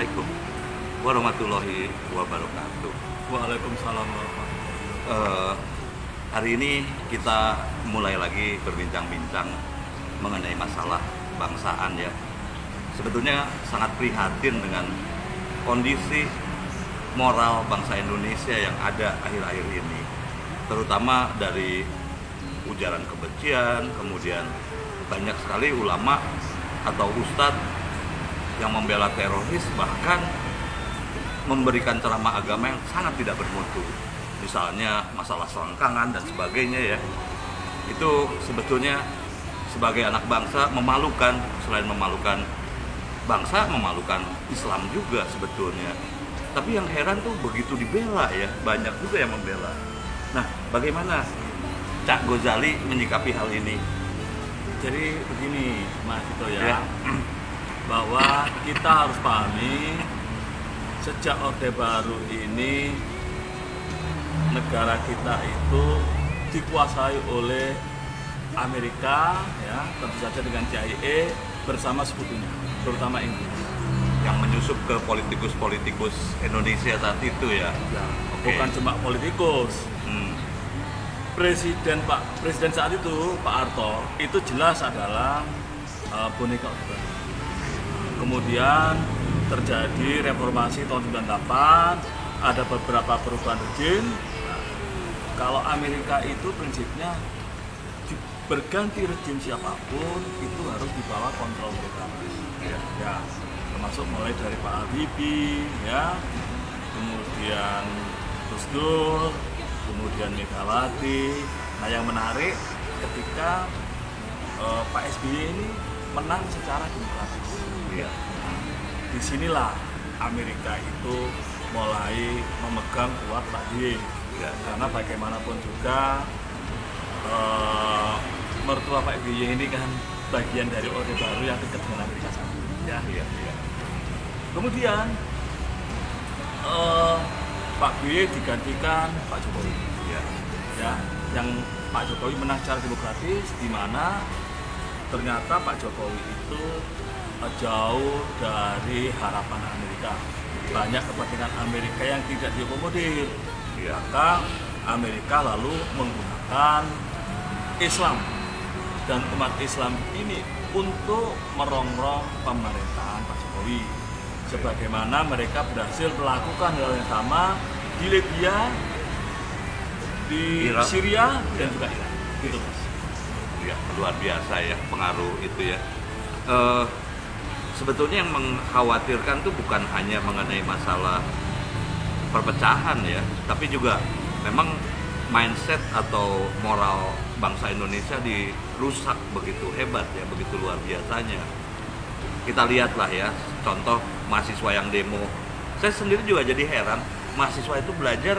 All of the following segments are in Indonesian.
Assalamualaikum warahmatullahi wabarakatuh. Waalaikumsalam warahmatullahi wabarakatuh. Eh, Hari ini kita mulai lagi berbincang-bincang mengenai masalah bangsaan ya. Sebetulnya sangat prihatin dengan kondisi moral bangsa Indonesia yang ada akhir-akhir ini, terutama dari ujaran kebencian, kemudian banyak sekali ulama atau ustadz yang membela teroris, bahkan memberikan ceramah agama yang sangat tidak bermutu. Misalnya masalah selangkangan dan sebagainya ya. Itu sebetulnya sebagai anak bangsa memalukan, selain memalukan bangsa, memalukan Islam juga sebetulnya. Tapi yang heran tuh begitu dibela ya, banyak juga yang membela. Nah, bagaimana Cak Ghazali menyikapi hal ini? Jadi begini Mas Vito Ya. bahwa kita harus pahami sejak Orde Baru ini negara kita itu dikuasai oleh Amerika ya, tentu saja dengan CIA bersama sekutunya, terutama Inggris. Yang menyusup ke politikus-politikus Indonesia saat itu ya. Ya, Oke. bukan cuma politikus. Presiden saat itu Pak Harto itu jelas adalah boneka Orde Baru. Kemudian terjadi reformasi tahun 98, ada beberapa perubahan rezim. Nah, kalau Amerika itu prinsipnya berganti rezim siapapun itu harus di bawah kontrol mereka. Ya, termasuk mulai dari Pak Habibie, ya, kemudian Gus Dur, kemudian Megawati. Nah, yang menarik ketika Pak SBY ini menang secara demokratis. Iya. Disinilah Amerika itu mulai memegang kuat Pak SBY. Ya. Karena bagaimanapun juga mertua Pak SBY ini kan bagian dari Orde Baru yang dekat dengan Amerika saat itu. Ya. Iya, iya. Kemudian Pak SBY digantikan Pak Jokowi. Iya. Ya, yang Pak Jokowi menang secara demokratis, di mana ternyata Pak Jokowi itu jauh dari harapan Amerika. Banyak kepentingan Amerika yang tidak diakomodir. Iya. Maka Amerika lalu menggunakan Islam dan umat Islam ini untuk merongrong pemerintahan Pak Jokowi. Sebagaimana mereka berhasil melakukan hal yang sama di Libya, di Irak. Syria, dan juga Irak. Gitu, Mas. Ya, luar biasa ya pengaruh itu ya. Sebetulnya yang mengkhawatirkan tuh bukan hanya mengenai masalah perpecahan ya, tapi juga memang mindset atau moral bangsa Indonesia dirusak begitu hebat ya, begitu luar biasanya. Kita lihatlah ya, contoh mahasiswa yang demo. Saya sendiri juga jadi heran, mahasiswa itu belajar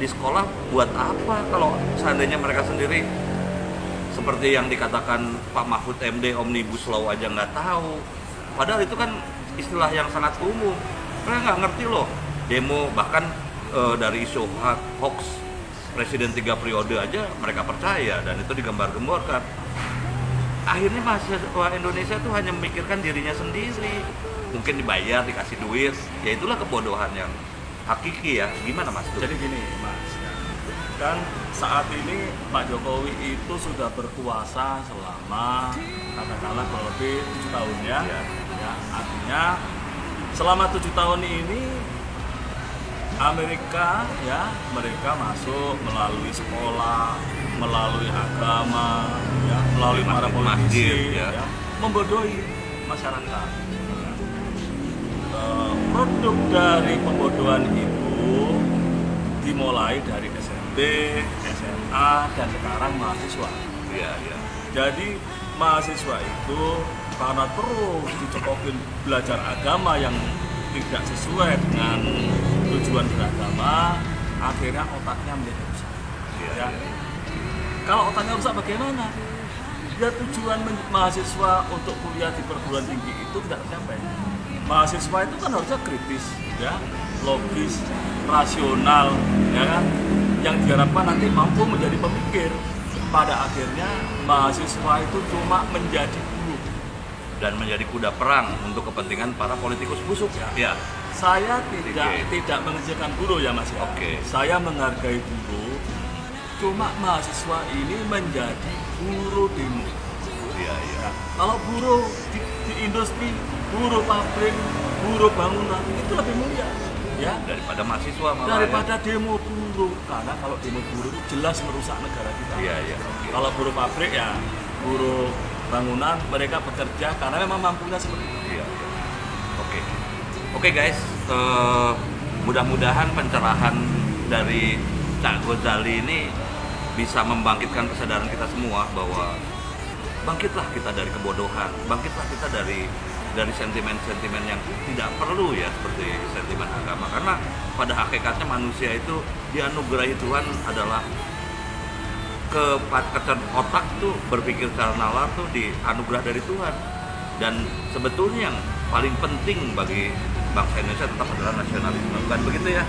di sekolah buat apa kalau seandainya mereka sendiri seperti yang dikatakan Pak Mahfud MD, Omnibus Law aja nggak tahu. Padahal itu kan istilah yang sangat umum. Mereka nggak ngerti loh. Demo bahkan dari isu hoax Presiden 3 periode aja mereka percaya dan itu digembar-gemborkan. Akhirnya mahasiswa Indonesia tuh hanya memikirkan dirinya sendiri. Mungkin dibayar, dikasih duit. Ya itulah kebodohan yang hakiki ya. Gimana Mas? Jadi gini, Mas. Kan saat ini Pak Jokowi itu sudah berkuasa selama katakanlah kurang lebih 7 tahun ya. Ya, artinya selama 7 tahun ini Amerika ya, mereka masuk melalui sekolah, melalui agama, ya, melalui para politisi, ya. ya, membodohi masyarakat. Produk dari pembodohan itu dimulai dari SMP, SMA, dan sekarang mahasiswa. Iya, iya. Jadi mahasiswa itu karena terus dicekokin belajar agama yang tidak sesuai dengan tujuan beragama, akhirnya otaknya menjadi rusak. Iya, Ya. iya. Kalau otaknya rusak bagaimana? Ya tujuan mahasiswa untuk kuliah di perguruan tinggi itu tidak tercapai. Mahasiswa itu kan harusnya kritis, ya, logis, rasional, ya kan, yang diharapkan nanti mampu menjadi pemikir. Pada akhirnya mahasiswa itu cuma menjadi guru, dan menjadi kuda perang untuk kepentingan para politikus busuk. Ya. Saya tidak mengecilkan buruh ya Mas ya. Oke. Saya menghargai buruh. Cuma mahasiswa ini menjadi buruh demo. Iya. Kalau buruh di industri, buruh pabrik, buruh bangunan itu lebih mulia ya Daripada mahasiswa malah. daripada demo buruh. Karena kalau demo buruh itu jelas merusak negara kita. Iya. Kalau buruh pabrik ya buruh bangunan mereka bekerja karena memang mampunya seperti itu. Iya. Oke guys, mudah-mudahan pencerahan dari Cak Ghazali ini bisa membangkitkan kesadaran kita semua bahwa bangkitlah kita dari kebodohan, bangkitlah kita dari sentimen-sentimen yang tidak perlu ya, seperti sentimen agama. Karena pada hakikatnya manusia itu dianugerahi Tuhan adalah otak tuh berpikir secara nalar tuh dianugerah dari Tuhan. Dan sebetulnya yang paling penting bagi bangsa Indonesia tetap adalah nasionalisme, bukan begitu ya?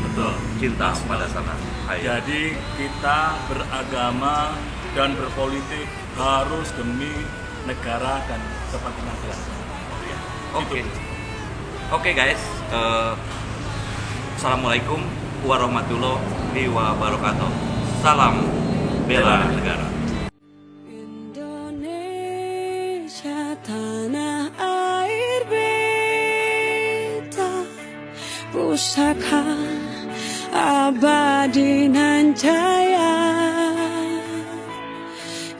Betul. Cinta pada tanah air. Jadi kita beragama dan berpolitik harus demi negara dan kepentingan bangsa. Oke guys, assalamualaikum warahmatullahi wabarakatuh. Salam bela negara. Indonesia tanah air beta, pusaka abadi nan jaya.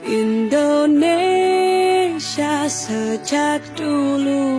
Indonesia sejak dulu